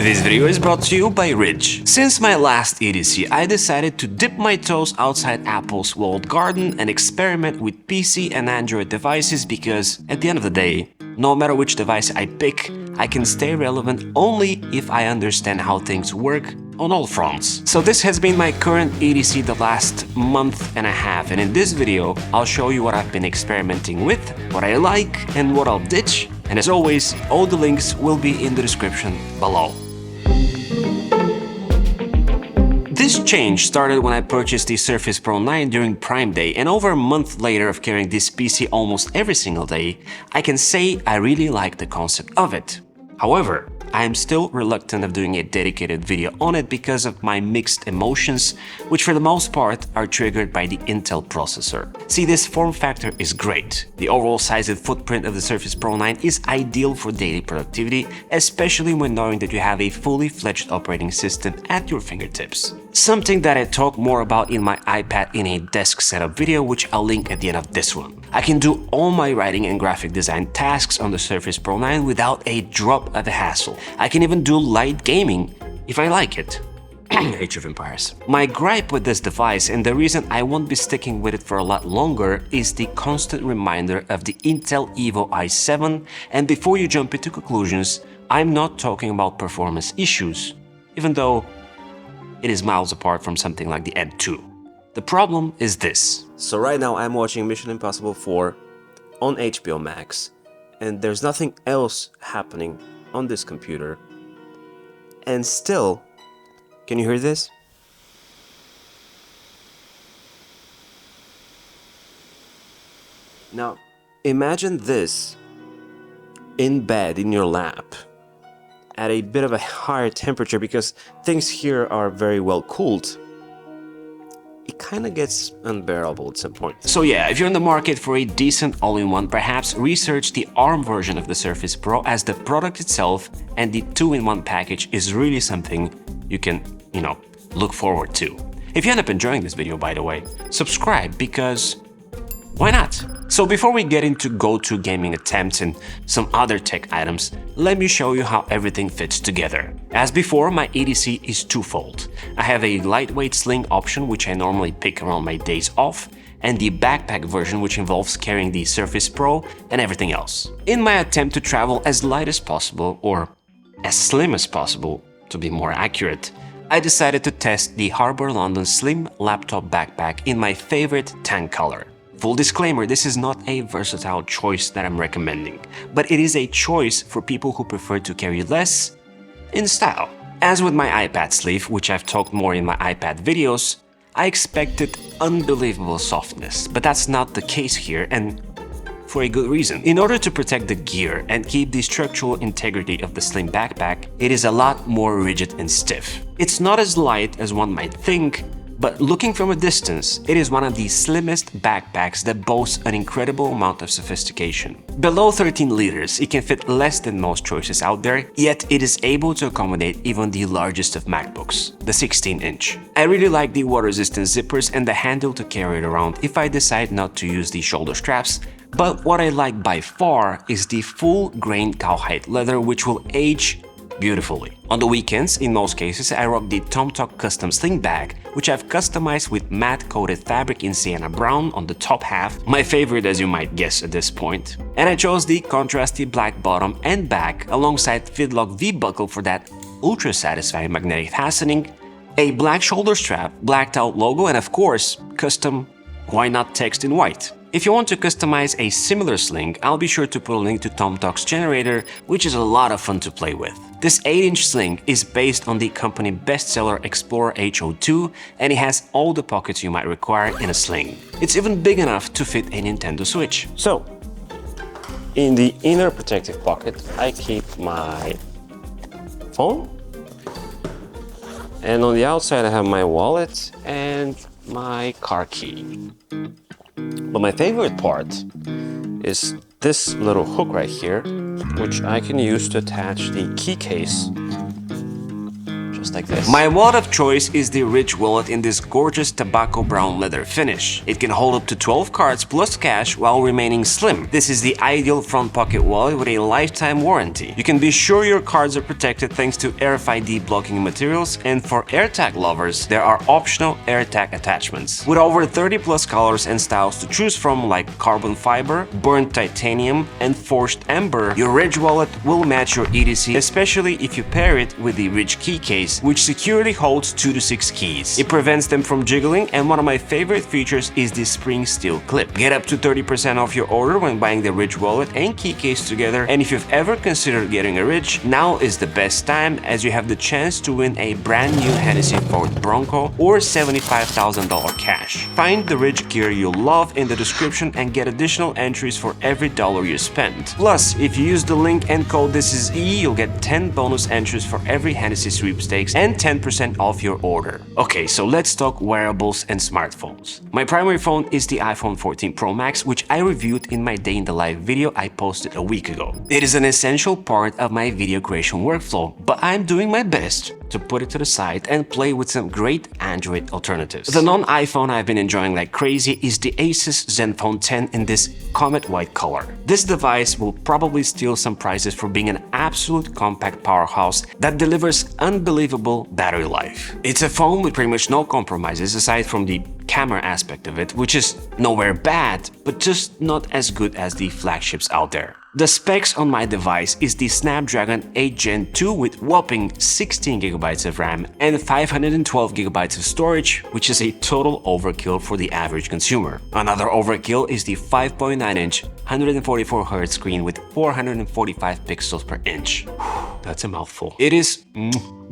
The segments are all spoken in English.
This video is brought to you by Ridge. Since my last EDC, I decided to dip my toes outside Apple's walled garden and experiment with PC and Android devices because, at the end of the day, no matter which device I pick, I can stay relevant only if I understand how things work on all fronts. So this has been my current EDC the last month and a half, and in this video, I'll show you what I've been experimenting with, what I like, and what I'll ditch. And as always, all the links will be in the description below. This change started when I purchased the Surface Pro 9 during Prime Day, and over a month later of carrying this PC almost every single day, I can say I really like the concept of it. However, I am still reluctant of doing a dedicated video on it because of my mixed emotions, which for the most part are triggered by the Intel processor. See, this form factor is great. The overall size and footprint of the Surface Pro 9 is ideal for daily productivity, especially when knowing that you have a fully fledged operating system at your fingertips. Something that I talk more about in my iPad in a desk setup video, which I'll link at the end of this one. I can do all my writing and graphic design tasks on the Surface Pro 9 without a drop of a hassle. I can even do light gaming if I like it. Age of Empires. My gripe with this device, and the reason I won't be sticking with it for a lot longer, is the constant reminder of the Intel Evo i7, and before you jump into conclusions, I'm not talking about performance issues, even though it is miles apart from something like the Ed 2. The problem is this. So right now I'm watching Mission Impossible 4 on HBO Max, and there's nothing else happening on this computer, and still, can you hear this? Now, imagine this in bed in your lap at a bit of a higher temperature because things here are very well cooled. It kind of gets unbearable at some point. So yeah, if you're in the market for a decent all-in-one, perhaps research the ARM version of the Surface Pro, as the product itself and the 2-in-1 package is really something you can, look forward to. If you end up enjoying this video, by the way, subscribe, because why not? So before we get into go-to gaming attempts and some other tech items, let me show you how everything fits together. As before, my EDC is twofold. I have a lightweight sling option, which I normally pick around my days off, and the backpack version, which involves carrying the Surface Pro and everything else. In my attempt to travel as light as possible, or as slim as possible, to be more accurate, I decided to test the Harbour London Slim laptop backpack in my favorite tan color. Full disclaimer, this is not a versatile choice that I'm recommending, but it is a choice for people who prefer to carry less in style. As with my iPad sleeve, which I've talked more in my iPad videos, I expected unbelievable softness, but that's not the case here, and for a good reason. In order to protect the gear and keep the structural integrity of the slim backpack, it is a lot more rigid and stiff. It's not as light as one might think, but looking from a distance, it is one of the slimmest backpacks that boasts an incredible amount of sophistication. Below 13 liters, it can fit less than most choices out there, yet it is able to accommodate even the largest of MacBooks, the 16-inch. I really like the water-resistant zippers and the handle to carry it around if I decide not to use the shoulder straps, but what I like by far is the full-grain cowhide leather, which will age beautifully. On the weekends, in most cases, I rock the TomTok custom sling bag, which I've customized with matte coated fabric in sienna brown on the top half, my favorite as you might guess at this point. And I chose the contrasty black bottom and back alongside Fidlock V-buckle for that ultra satisfying magnetic fastening, a black shoulder strap, blacked out logo, and of course, custom why not text in white. If you want to customize a similar sling, I'll be sure to put a link to TomTok's generator, which is a lot of fun to play with. This 8-inch sling is based on the company bestseller Explorer H02, and it has all the pockets you might require in a sling. It's even big enough to fit a Nintendo Switch. So, in the inner protective pocket, I keep my phone, and on the outside I have my wallet and my car key. But my favorite part is this little hook right here, which I can use to attach the key case goes like this. My wallet of choice is the Ridge wallet in this gorgeous tobacco brown leather finish. It can hold up to 12 cards plus cash while remaining slim. This is the ideal front pocket wallet with a lifetime warranty. You can be sure your cards are protected thanks to RFID blocking materials, and for AirTag lovers, there are optional AirTag attachments. With over 30 plus colors and styles to choose from like carbon fiber, burnt titanium, and forged amber, your Ridge wallet will match your EDC, especially if you pair it with the Ridge key case, which securely holds 2 to 6 keys. It prevents them from jiggling, and one of my favorite features is the spring steel clip. Get up to 30% off your order when buying the Ridge wallet and key case together, and if you've ever considered getting a Ridge, now is the best time as you have the chance to win a brand new Hennessy Ford Bronco or $75,000 cash. Find the Ridge gear you'll love in the description and get additional entries for every dollar you spend. Plus, if you use the link and code ThisIsE, you'll get 10 bonus entries for every Hennessy sweepstakes and 10% off your order. Okay, so let's talk wearables and smartphones. My primary phone is the iPhone 14 Pro Max, which I reviewed in my day in the life video I posted a week ago. It is an essential part of my video creation workflow, but I'm doing my best to put it to the side and play with some great Android alternatives. The non-iPhone I've been enjoying like crazy is the Asus Zenfone 10 in this comet white color. This device will probably steal some prizes for being an absolute compact powerhouse that delivers unbelievable battery life. It's a phone with pretty much no compromises aside from the camera aspect of it, which is nowhere bad, but just not as good as the flagships out there. The specs on my device is the Snapdragon 8 Gen 2 with whopping 16GB of RAM and 512GB of storage, which is a total overkill for the average consumer. Another overkill is the 5.9-inch 144Hz screen with 445 pixels per inch. That's a mouthful. It is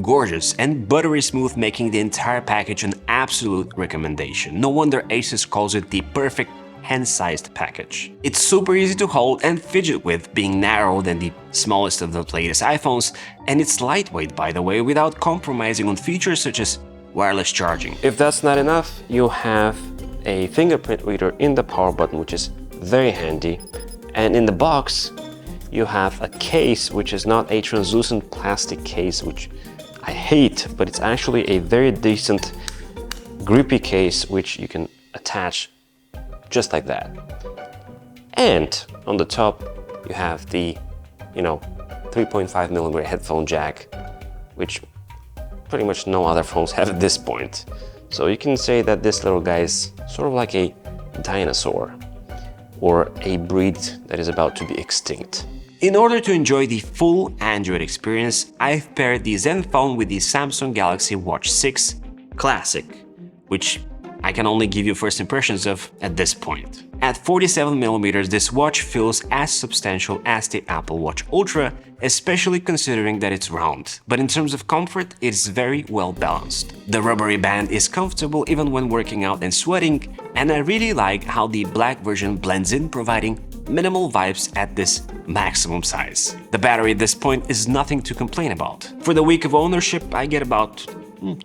gorgeous and buttery smooth, making the entire package an absolute recommendation. No wonder Asus calls it the perfect hand-sized package. It's super easy to hold and fidget with, being narrower than the smallest of the latest iPhones, and it's lightweight, by the way, without compromising on features such as wireless charging. If that's not enough, you have a fingerprint reader in the power button, which is very handy, and in the box you have a case which is not a translucent plastic case, which I hate, but it's actually a very decent grippy case which you can attach just like that. And on the top you have the 3.5mm headphone jack, which pretty much no other phones have at this point. So you can say that this little guy is sort of like a dinosaur or a breed that is about to be extinct. In order to enjoy the full Android experience, I've paired the Zenfone with the Samsung Galaxy Watch 6 Classic, which I can only give you first impressions of at this point. At 47mm, this watch feels as substantial as the Apple Watch Ultra, especially considering that it's round. But in terms of comfort, it's very well balanced. The rubbery band is comfortable even when working out and sweating, and I really like how the black version blends in, providing minimal vibes at this maximum size. The battery at this point is nothing to complain about. For the week of ownership, I get about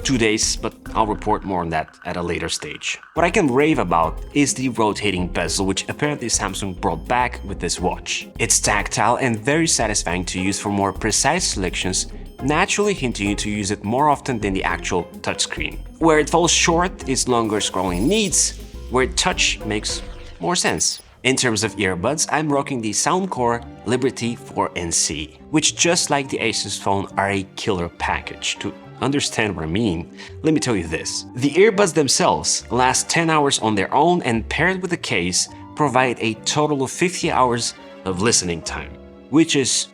2 days, but I'll report more on that at a later stage. What I can rave about is the rotating bezel, which apparently Samsung brought back with this watch. It's tactile and very satisfying to use for more precise selections, naturally hinting you to use it more often than the actual touchscreen. Where it falls short is longer scrolling needs, where touch makes more sense. In terms of earbuds, I'm rocking the Soundcore Liberty 4NC, which, just like the Asus phone, are a killer package. To understand what I mean, let me tell you this. The earbuds themselves last 10 hours on their own, and paired with the case, provide a total of 50 hours of listening time, which is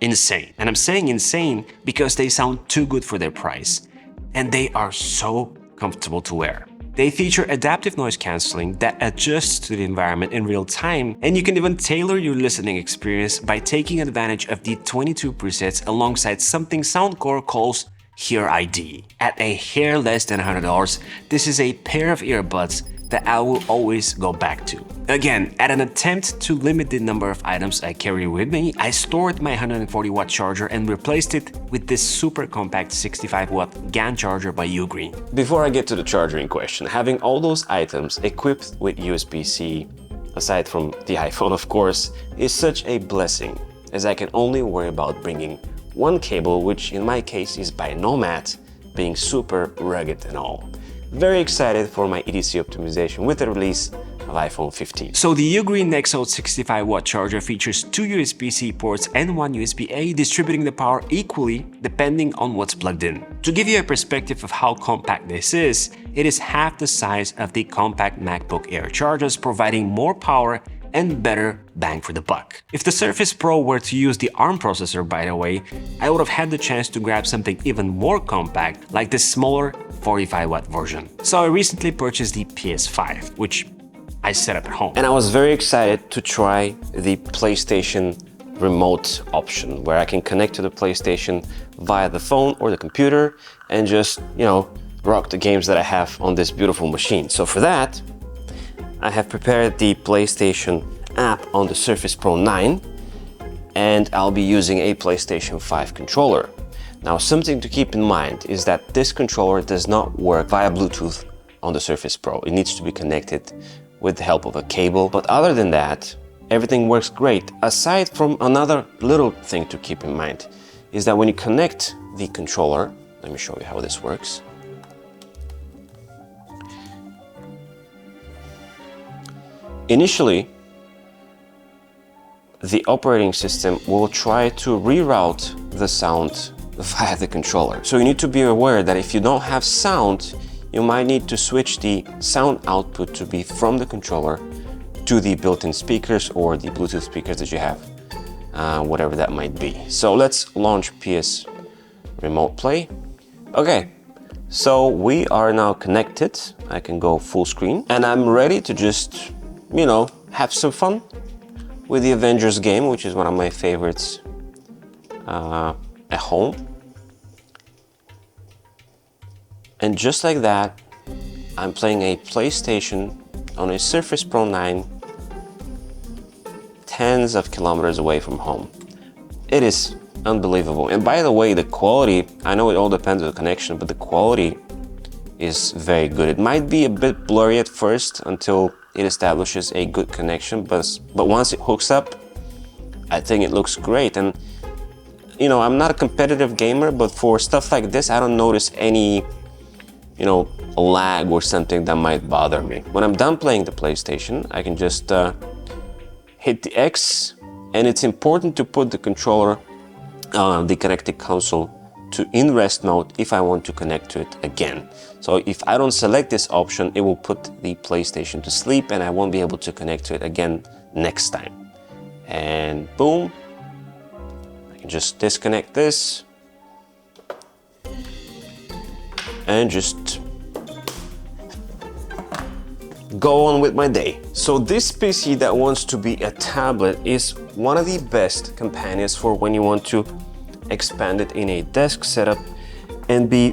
insane. And I'm saying insane because they sound too good for their price, and they are so comfortable to wear. They feature adaptive noise cancelling that adjusts to the environment in real time, and you can even tailor your listening experience by taking advantage of the 22 presets alongside something Soundcore calls Hear ID. At a hair less than $100, this is a pair of earbuds that I will always go back to. Again, at an attempt to limit the number of items I carry with me, I stored my 140-watt charger and replaced it with this super compact 65-watt GAN charger by Ugreen. Before I get to the charger in question, having all those items equipped with USB-C, aside from the iPhone of course, is such a blessing, as I can only worry about bringing one cable, which in my case is by Nomad, being super rugged and all. Very excited for my EDC optimization with the release of iPhone 15. So the Ugreen Nexo 65-watt charger features 2 USB-C ports and 1 USB-A, distributing the power equally depending on what's plugged in. To give you a perspective of how compact this is, it is half the size of the compact MacBook Air chargers, providing more power and better bang for the buck. If the Surface Pro were to use the ARM processor, by the way, I would have had the chance to grab something even more compact, like the smaller 45-watt version. So I recently purchased the PS5, which I set up at home. And I was very excited to try the PlayStation remote option, where I can connect to the PlayStation via the phone or the computer and just, rock the games that I have on this beautiful machine. So for that, I have prepared the PlayStation app on the Surface Pro 9, and I'll be using a PlayStation 5 controller. Now, something to keep in mind is that this controller does not work via Bluetooth on the Surface Pro. It needs to be connected with the help of a cable. But other than that, everything works great. Aside from another little thing to keep in mind is that when you connect the controller, let me show you how this works. Initially, the operating system will try to reroute the sound via the controller. So you need to be aware that if you don't have sound, you might need to switch the sound output to be from the controller to the built-in speakers or the Bluetooth speakers that you have, whatever that might be. So let's launch PS Remote Play. Okay, so we are now connected. I can go full screen and I'm ready to just, have some fun with the Avengers game, which is one of my favorites at home. And just like that, I'm playing a PlayStation on a Surface Pro 9 tens of kilometers away from home. It is unbelievable. And by the way, the quality, I know it all depends on the connection, but the quality is very good. It might be a bit blurry at first until it establishes a good connection, but once it hooks up, I think it looks great. And I'm not a competitive gamer, but for stuff like this, I don't notice any lag or something that might bother me. When I'm done playing the PlayStation, I can just hit the X, and it's important to put the controller, the connected console, to in rest mode if I want to connect to it again. So if I don't select this option, it will put the PlayStation to sleep and I won't be able to connect to it again next time. And boom, I can just disconnect this and just go on with my day. So this PC that wants to be a tablet is one of the best companions for when you want to expand it in a desk setup and be,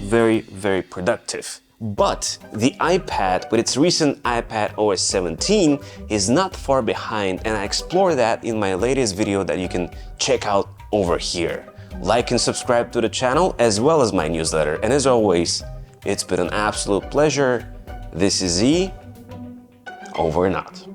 very, very productive. But the iPad, with its recent iPad OS 17, is not far behind, and I explore that in my latest video that you can check out over here. Like and subscribe to the channel as well as my newsletter. And as always, it's been an absolute pleasure. This is E, over and out.